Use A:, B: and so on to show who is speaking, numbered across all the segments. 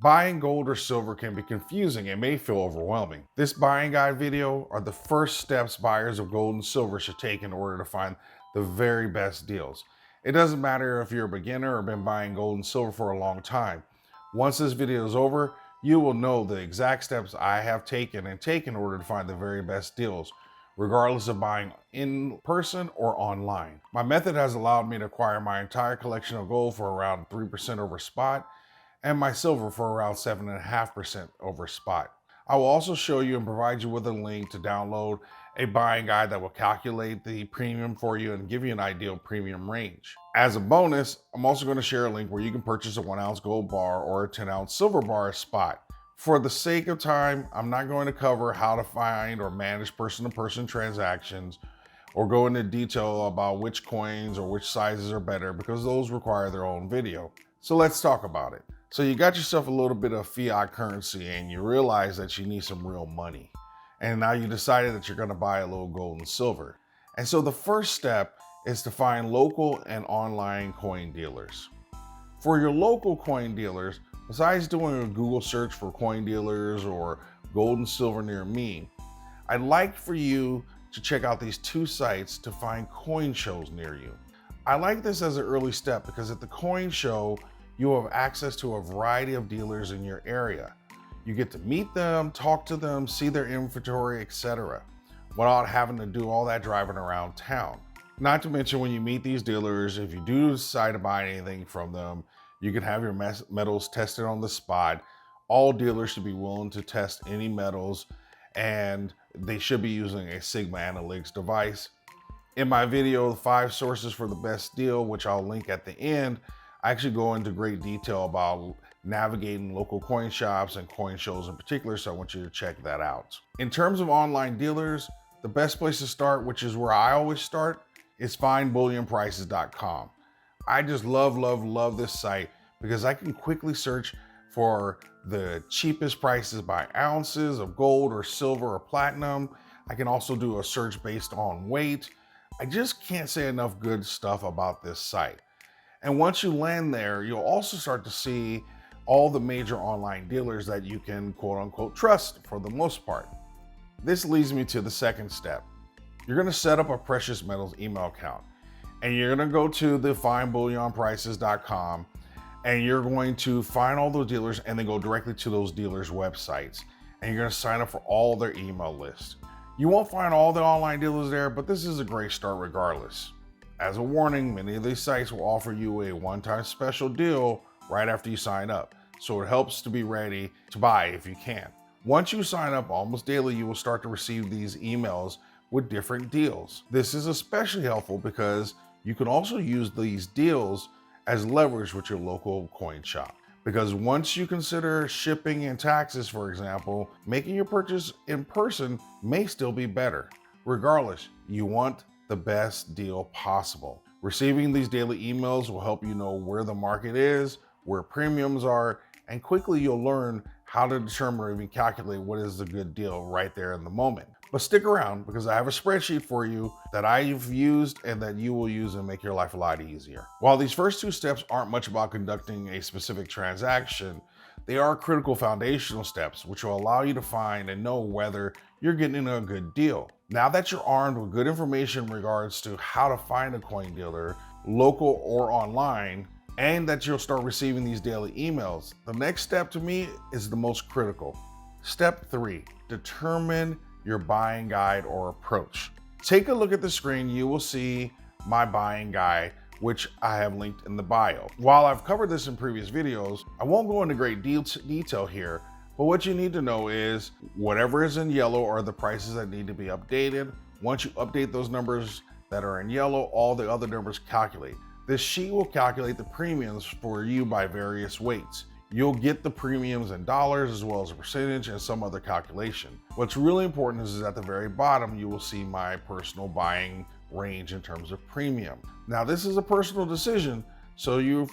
A: Buying gold or silver can be confusing and may feel overwhelming. This buying guide video are the first steps buyers of gold and silver should take in order to find the very best deals. It doesn't matter if you're a beginner or been buying gold and silver for a long time. Once this video is over, you will know the exact steps I have taken and take in order to find the very best deals, regardless of buying in person or online. My method has allowed me to acquire my entire collection of gold for around 3% over spot, and my silver for around 7.5% over spot. I will also show you and provide you with a link to download a buying guide that will calculate the premium for you and give you an ideal premium range. As a bonus, I'm also going to share a link where you can purchase a 1-ounce gold bar or a 10-ounce silver bar at spot. For the sake of time, I'm not going to cover how to find or manage person-to-person transactions or go into detail about which coins or which sizes are better because those require their own video. So let's talk about it. So you got yourself a little bit of fiat currency and you realize that you need some real money. And now you decided that you're going to buy a little gold and silver. And so the first step is to find local and online coin dealers. For your local coin dealers, besides doing a Google search for coin dealers or gold and silver near me, I'd like for you to check out these two sites to find coin shows near you. I like this as an early step because at the coin show, you have access to a variety of dealers in your area. You get to meet them, talk to them, see their inventory, etc., without having to do all that driving around town. Not to mention when you meet these dealers, if you do decide to buy anything from them, you can have your metals tested on the spot. All dealers should be willing to test any metals, and they should be using a Sigma Analytics device. In my video, 5 sources for the best deal, which I'll link at the end, I actually go into great detail about navigating local coin shops and coin shows in particular, so I want you to check that out. In terms of online dealers, the best place to start, which is where I always start, is findbullionprices.com. I just love this site because I can quickly search for the cheapest prices by ounces of gold or silver or platinum. I can also do a search based on weight. I just can't say enough good stuff about this site. And once you land there, you'll also start to see all the major online dealers that you can quote unquote trust for the most part. This leads me to the second step. You're going to set up a precious metals email account and you're going to go to the findbullionprices.com and you're going to find all those dealers and then go directly to those dealers' websites and you're going to sign up for all their email lists. You won't find all the online dealers there, but this is a great start regardless. As a warning, many of these sites will offer you a one-time special deal right after you sign up, so it helps to be ready to buy if you can. Once you sign up, almost daily you will start to receive these emails with different deals. This is especially helpful because you can also use these deals as leverage with your local coin shop. Because once you consider shipping and taxes, for example, making your purchase in person may still be better. Regardless, you want the best deal possible. Receiving these daily emails will help you know where the market is, where premiums are, and quickly you'll learn how to determine or even calculate what is a good deal right there in the moment. But stick around because I have a spreadsheet for you that I've used and that you will use and make your life a lot easier. While these first 2 steps aren't much about conducting a specific transaction, they are critical foundational steps which will allow you to find and know whether you're getting a good deal. Now that you're armed with good information in regards to how to find a coin dealer, local or online, and that you'll start receiving these daily emails, the next step to me is the most critical. Step 3, determine your buying guide or approach. Take a look at the screen, you will see my buying guide, which I have linked in the bio. While I've covered this in previous videos, I won't go into great detail here, but what you need to know is whatever is in yellow are the prices that need to be updated. Once you update those numbers that are in yellow, all the other numbers calculate. This sheet will calculate the premiums for you by various weights. You'll get the premiums in dollars as well as a percentage and some other calculation. What's really important is at the very bottom, you will see my personal buying range in terms of premium. Now, this is a personal decision, so you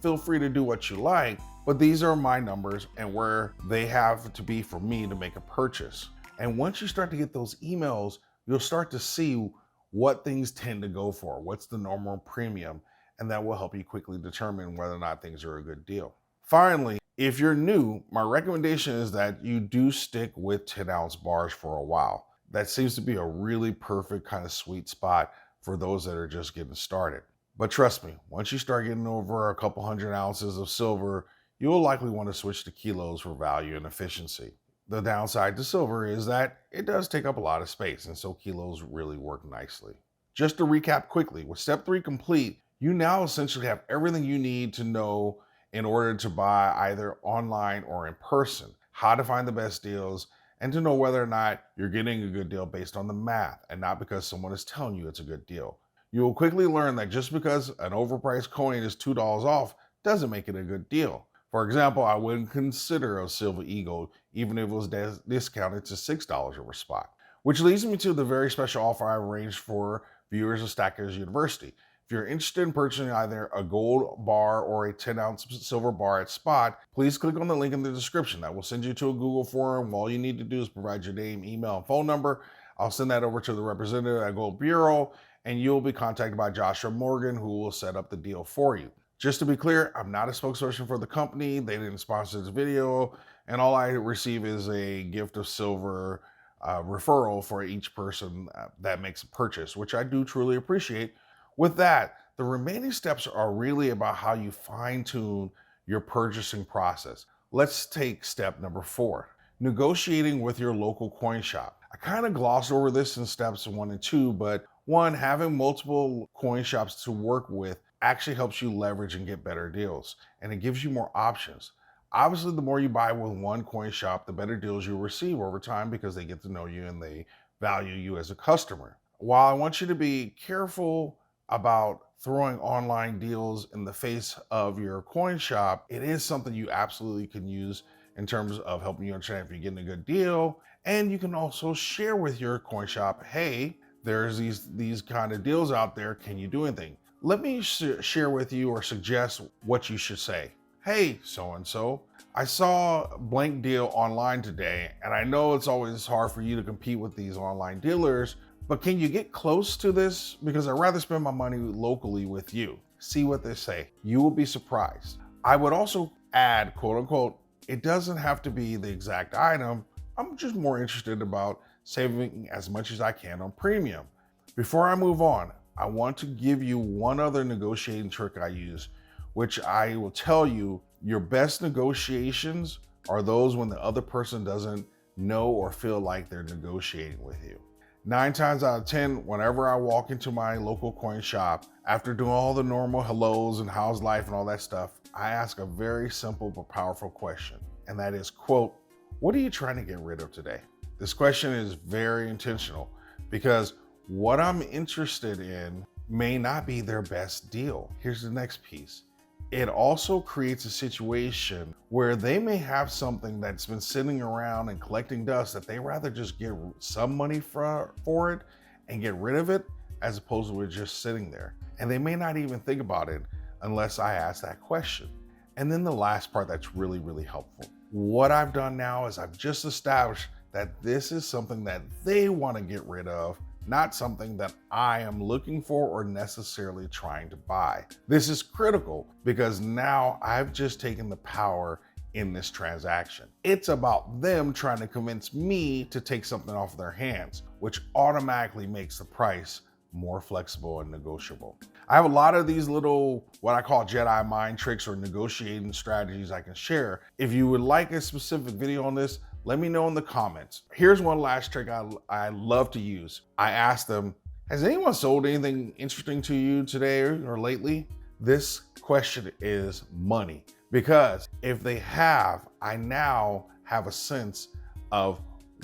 A: feel free to do what you like, but these are my numbers and where they have to be for me to make a purchase. And once you start to get those emails, you'll start to see what things tend to go for, what's the normal premium, and that will help you quickly determine whether or not things are a good deal. Finally, If you're new, my recommendation is that you do stick with 10-ounce bars for a while. That seems to be a really perfect kind of sweet spot for those that are just getting started. But trust me, once you start getting over a couple hundred ounces of silver, you will likely want to switch to kilos for value and efficiency. The downside to silver is that it does take up a lot of space, and so kilos really work nicely. Just to recap quickly, with step 3 complete, you now essentially have everything you need to know in order to buy either online or in person, how to find the best deals, and to know whether or not you're getting a good deal based on the math and not because someone is telling you it's a good deal. You will quickly learn that just because an overpriced coin is $2 off doesn't make it a good deal. For example, I wouldn't consider a silver eagle even if it was discounted to $6 over spot. Which leads me to the very special offer I arranged for viewers of Stackers University. If you're interested in purchasing either a gold bar or a 10-ounce silver bar at spot, please click on the link in the description. That will send you to a Google form. All you need to do is provide your name, email, and phone number. I'll send that over to the representative at Gold Bureau, and you'll be contacted by Joshua Morgan, who will set up the deal for you. Just to be clear, I'm not a spokesperson for the company. They didn't sponsor this video, and all I receive is a gift of silver referral for each person that makes a purchase, which I do truly appreciate. With that, the remaining steps are really about how you fine-tune your purchasing process. Let's take step number 4, negotiating with your local coin shop. I kind of glossed over this in steps 1 and 2, but 1, having multiple coin shops to work with actually helps you leverage and get better deals, and it gives you more options. Obviously, the more you buy with one coin shop, the better deals you'll receive over time because they get to know you and they value you as a customer. While I want you to be careful about throwing online deals in the face of your coin shop, it is something you absolutely can use in terms of helping you understand if you're getting a good deal. And you can also share with your coin shop, hey, there's these kind of deals out there. Can you do anything? Let me share with you or suggest what you should say. Hey, so-and-so, I saw a blank deal online today, and I know it's always hard for you to compete with these online dealers, but can you get close to this? Because I'd rather spend my money locally with you. See what they say. You will be surprised. I would also add, quote unquote, it doesn't have to be the exact item. I'm just more interested about saving as much as I can on premium. Before I move on, I want to give you one other negotiating trick I use, which I will tell you, your best negotiations are those when the other person doesn't know or feel like they're negotiating with you. 9 times out of 10, whenever I walk into my local coin shop, after doing all the normal hellos and how's life and all that stuff, I ask a very simple but powerful question, and that is, quote, what are you trying to get rid of today? This question is very intentional because what I'm interested in may not be their best deal. Here's the next piece. It also creates a situation where they may have something that's been sitting around and collecting dust that they rather just get some money for it and get rid of it as opposed to it just sitting there. And they may not even think about it unless I ask that question. And then the last part that's really, really helpful. What I've done now is I've just established that this is something that they want to get rid of, not something that I am looking for or necessarily trying to buy. This is critical because now I've just taken the power in this transaction. It's about them trying to convince me to take something off their hands, which automatically makes the price more flexible and negotiable. I have a lot of these little, what I call Jedi mind tricks or negotiating strategies I can share. If you would like a specific video on this, let me know in the comments. Here's one last trick I love to use. I ask them, has anyone sold anything interesting to you today or lately? This question is money, because if they have, I now have a sense of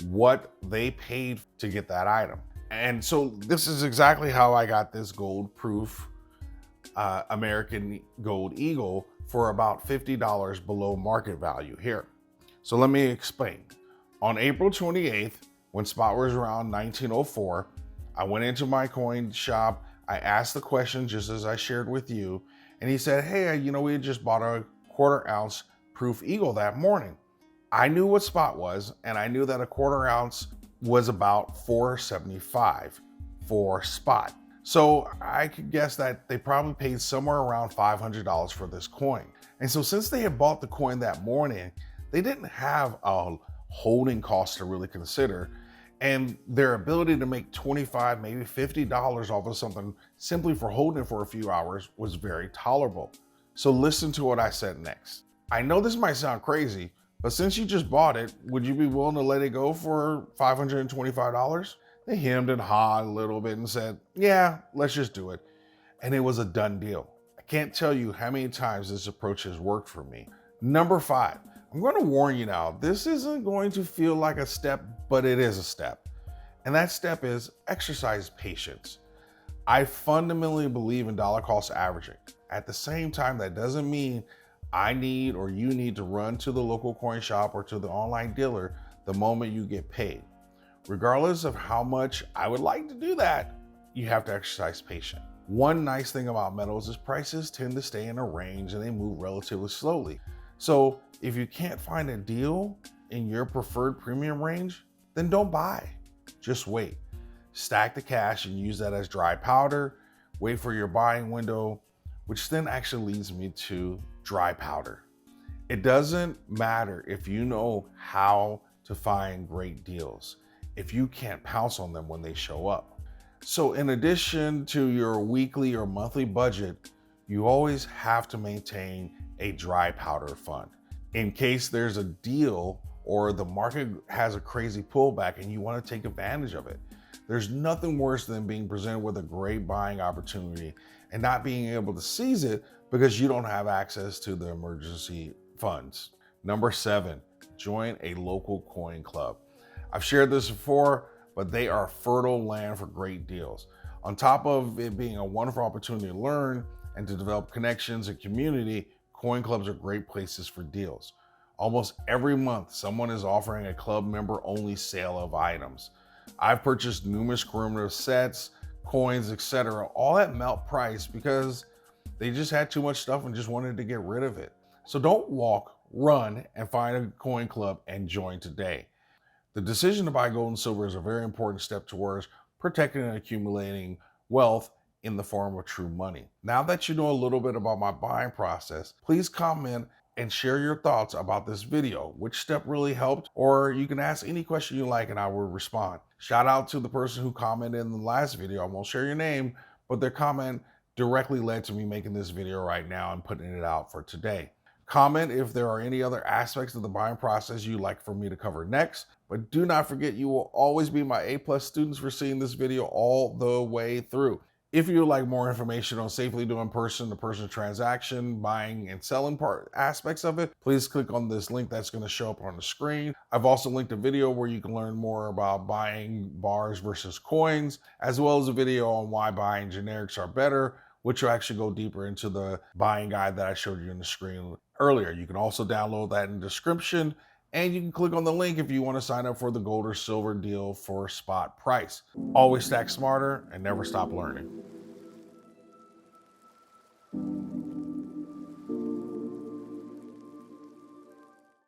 A: what they paid to get that item. And so this is exactly how I got this gold proof American Gold Eagle for about $50 below market value here. So let me explain. On April 28th, when spot was around 1904, I went into my coin shop. I asked the question just as I shared with you, and he said, hey, we had just bought a 1/4 ounce proof eagle that morning. I knew what spot was, and I knew that a 1/4 ounce was about $4.75 for spot. So I could guess that they probably paid somewhere around $500 for this coin. And so since they had bought the coin that morning, they didn't have a holding cost to really consider. And their ability to make $25, maybe $50 off of something simply for holding it for a few hours was very tolerable. So listen to what I said next. I know this might sound crazy, but since you just bought it, would you be willing to let it go for $525? They hemmed and hawed a little bit and said, yeah, let's just do it. And it was a done deal. I can't tell you how many times this approach has worked for me. Number 5, I'm going to warn you now, this isn't going to feel like a step, but it is a step. And that step is exercise patience. I fundamentally believe in dollar cost averaging. At the same time, that doesn't mean I need or you need to run to the local coin shop or to the online dealer the moment you get paid. Regardless of how much I would like to do that, you have to exercise patience. One nice thing about metals is prices tend to stay in a range and they move relatively slowly. So if you can't find a deal in your preferred premium range, then don't buy. Just wait. Stack the cash and use that as dry powder. Wait for your buying window, which then actually leads me to dry powder. It doesn't matter if you know how to find great deals if you can't pounce on them when they show up. So in addition to your weekly or monthly budget, you always have to maintain a dry powder fund in case there's a deal or the market has a crazy pullback and you want to take advantage of it. There's nothing worse than being presented with a great buying opportunity and not being able to seize it because you don't have access to the emergency funds. Number 7, join a local coin club. I've shared this before, but they are fertile land for great deals. On top of it being a wonderful opportunity to learn and to develop connections and community, coin clubs are great places for deals. Almost every month, someone is offering a club member only sale of items. I've purchased numerous commemorative sets, coins, etc., all at melt price because they just had too much stuff and just wanted to get rid of it. So don't walk, run, and find a coin club and join today. The decision to buy gold and silver is a very important step towards protecting and accumulating wealth in the form of true money. Now that you know a little bit about my buying process, please comment and share your thoughts about this video. Which step really helped? Or you can ask any question you like and I will respond. Shout out to the person who commented in the last video. I won't share your name, but their comment directly led to me making this video right now and putting it out for today. Comment if there are any other aspects of the buying process you'd like for me to cover next, but do not forget you will always be my A+ students for seeing this video all the way through. If you would like more information on safely doing person-to-person transaction, buying and selling aspects of it, please click on this link that's going to show up on the screen. I've also linked a video where you can learn more about buying bars versus coins, as well as a video on why buying generics are better, which will actually go deeper into the buying guide that I showed you on the screen earlier. You can also download that in the description, and you can click on the link if you want to sign up for the gold or silver deal for spot price. Always stack smarter and never stop learning.